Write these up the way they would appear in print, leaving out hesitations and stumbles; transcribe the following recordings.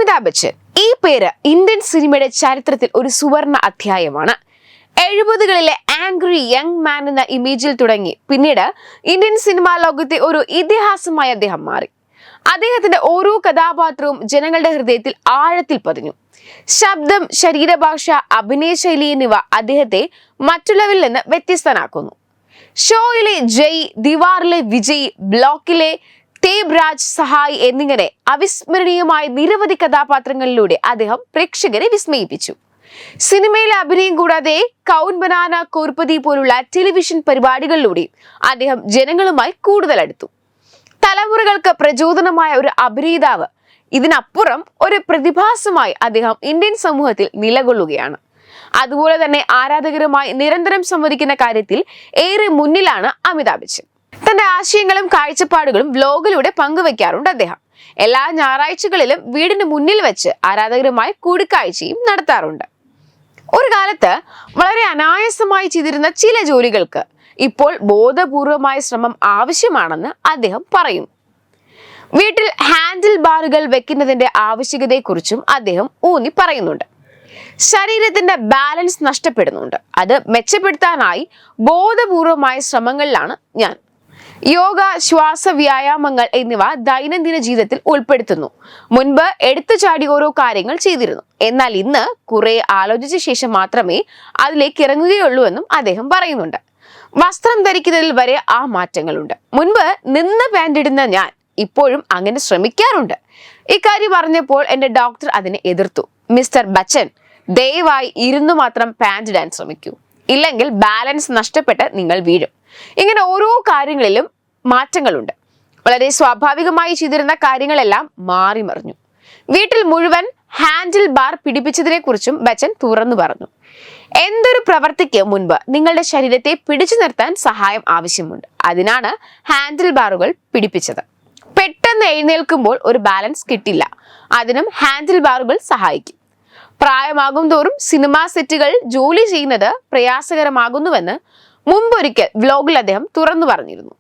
അമിതാഭ് ബച്ചൻ ഈ പേര് ഇന്ത്യൻ സിനിമയുടെ ചരിത്രത്തിൽ ഒരു സുവർണ അധ്യായമാണ്. 70കളിലെ ആംഗ്രി യങ് മാൻ എന്ന ഇമേജിൽ തുടങ്ങി പിന്നീട് ഇന്ത്യൻ സിനിമാ ലോകത്തെ ഒരു ഇതിഹാസമായി അദ്ദേഹം മാറി. അദ്ദേഹത്തിന്റെ ഓരോ കഥാപാത്രവും ജനങ്ങളുടെ ഹൃദയത്തിൽ ആഴത്തിൽ പതിഞ്ഞു. ശബ്ദം, ശരീരഭാഷ, അഭിനയശൈലി എന്നിവ അദ്ദേഹത്തെ മറ്റുള്ളവരിൽ നിന്ന് വ്യത്യസ്തനാക്കുന്നു. ഷോയിലെ ജയ്, ദിവാറിലെ വിജയ്, ബ്ലോക്കിലെ തേബ് രാജ് സഹായ് എന്നിങ്ങനെ അവിസ്മരണീയമായ നിരവധി കഥാപാത്രങ്ങളിലൂടെ അദ്ദേഹം പ്രേക്ഷകരെ വിസ്മയിപ്പിച്ചു. സിനിമയിലെ അഭിനയം കൂടാതെ കൗൻ ബനാന കോർപതി പോലുള്ള ടെലിവിഷൻ പരിപാടികളിലൂടെയും അദ്ദേഹം ജനങ്ങളുമായി കൂടുതൽ അടുത്തു. തലമുറകൾക്ക് പ്രചോദനമായ ഒരു അഭിനേതാവ്, ഇതിനപ്പുറം ഒരു പ്രതിഭാസമായി അദ്ദേഹം ഇന്ത്യൻ സമൂഹത്തിൽ നിലകൊള്ളുകയാണ്. അതുപോലെ തന്നെ ആരാധകരുമായി നിരന്തരം സംവദിക്കുന്ന കാര്യത്തിൽ ഏറെ മുന്നിലാണ് അമിതാഭ് ബച്ചൻ. തന്റെ ആശയങ്ങളും കാഴ്ചപ്പാടുകളും വ്ലോഗിലൂടെ പങ്കുവെക്കാറുണ്ട് അദ്ദേഹം. എല്ലാ ഞായറാഴ്ചകളിലും വീടിന് മുന്നിൽ വെച്ച് ആരാധകരുമായി കൂടിക്കാഴ്ചയും നടത്താറുണ്ട്. ഒരു കാലത്ത് വളരെ അനായാസമായി ചെയ്തിരുന്ന ചില ജോലികൾക്ക് ഇപ്പോൾ ബോധപൂർവമായ ശ്രമം ആവശ്യമാണെന്ന് അദ്ദേഹം പറയും. വീട്ടിൽ ഹാൻഡിൽ ബാറുകൾ വെക്കുന്നതിന്റെ ആവശ്യകതയെക്കുറിച്ചും അദ്ദേഹം ഊന്നി പറയുന്നുണ്ട്. ശരീരത്തിന്റെ ബാലൻസ് നഷ്ടപ്പെടുന്നുണ്ട്, അത് മെച്ചപ്പെടുത്താനായി ബോധപൂർവമായ ശ്രമങ്ങളിലാണ് ഞാൻ. യോഗ, ശ്വാസ വ്യായാമങ്ങൾ എന്നിവ ദൈനംദിന ജീവിതത്തിൽ ഉൾപ്പെടുത്തുന്നു. മുൻപ് എടുത്തുചാടി ഓരോ കാര്യങ്ങൾ ചെയ്തിരുന്നു, എന്നാൽ ഇന്ന് കുറെ ആലോചിച്ച ശേഷം മാത്രമേ അതിലേക്ക് ഇറങ്ങുകയുള്ളൂ എന്നും അദ്ദേഹം പറയുന്നുണ്ട്. വസ്ത്രം ധരിക്കുന്നതിൽ വരെ ആ മാറ്റങ്ങളുണ്ട്. മുൻപ് നിന്ന് പാൻറ് ഇടുന്ന ഞാൻ ഇപ്പോഴും അങ്ങനെ ശ്രമിക്കാറുണ്ട്. ഇക്കാര്യം പറഞ്ഞപ്പോൾ എന്റെ ഡോക്ടർ അതിനെ എതിർത്തു. മിസ്റ്റർ ബച്ചൻ, ദയവായി ഇരുന്നു മാത്രം പാൻറ് ഇടാൻ ശ്രമിക്കൂ, ഇല്ലെങ്കിൽ ബാലൻസ് നഷ്ടപ്പെട്ട് നിങ്ങൾ വീഴും. ഇങ്ങനെ ഓരോ കാര്യങ്ങളിലും മാറ്റങ്ങളുണ്ട്. വളരെ സ്വാഭാവികമായി ചെയ്തിരുന്ന കാര്യങ്ങളെല്ലാം മാറി മറിഞ്ഞു. വീട്ടിൽ മുഴുവൻ ഹാൻഡിൽ ബാർ പിടിപ്പിച്ചതിനെ കുറിച്ചും ബച്ചൻ തുറന്നു പറഞ്ഞു. എന്തൊരു പ്രവർത്തിക്ക് മുൻപ് നിങ്ങളുടെ ശരീരത്തെ പിടിച്ചു നിർത്താൻ സഹായം ആവശ്യമുണ്ട്, അതിനാണ് ഹാൻഡിൽ ബാറുകൾ പിടിപ്പിച്ചത്. പെട്ടെന്ന് എഴുന്നേൽക്കുമ്പോൾ ഒരു ബാലൻസ് കിട്ടില്ല, അതിനും ഹാൻഡിൽ ബാറുകൾ സഹായിക്കും. പ്രായമാകും തോറും സിനിമാ സെറ്റുകൾ ജോലി ചെയ്യുന്നത് പ്രയാസകരമാകുന്നുവെന്ന് മുമ്പൊരിക്കൽ വ്ലോഗിൽ അദ്ദേഹം തുറന്നു പറഞ്ഞിരുന്നു.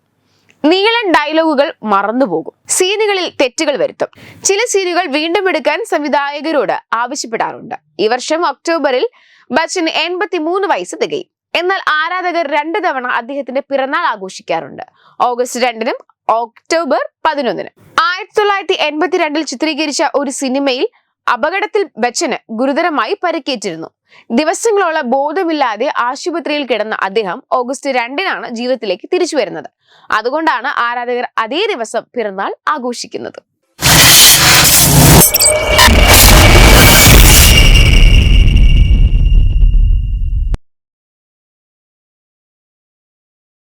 നീളൻ ഡയലോഗുകൾ മറന്നുപോകും, സീനുകളിൽ തെറ്റുകൾ വരുത്തും. ചില സീനുകൾ വീണ്ടും എടുക്കാൻ സംവിധായകരോട് ആവശ്യപ്പെടാറുണ്ട്. ഈ വർഷം ഒക്ടോബറിൽ ബച്ചന് 83 വയസ്സ് തികയും. എന്നാൽ ആരാധകർ 2 തവണ അദ്ദേഹത്തിന്റെ പിറന്നാൾ ആഘോഷിക്കാറുണ്ട്. August 2-നും October 11-നും. 1982-ൽ ചിത്രീകരിച്ച ഒരു സിനിമയിൽ അപകടത്തിൽ ബച്ചന് ഗുരുതരമായി പരിക്കേറ്റിരുന്നു. ദിവസങ്ങളോളം ബോധമില്ലാതെ ആശുപത്രിയിൽ കിടന്ന അദ്ദേഹം ഓഗസ്റ്റ് 2-നാണ് ജീവിതത്തിലേക്ക് തിരിച്ചു വരുന്നത്. അതുകൊണ്ടാണ് ആരാധകർ അതേ ദിവസം പിറന്നാൾ ആഘോഷിക്കുന്നത്.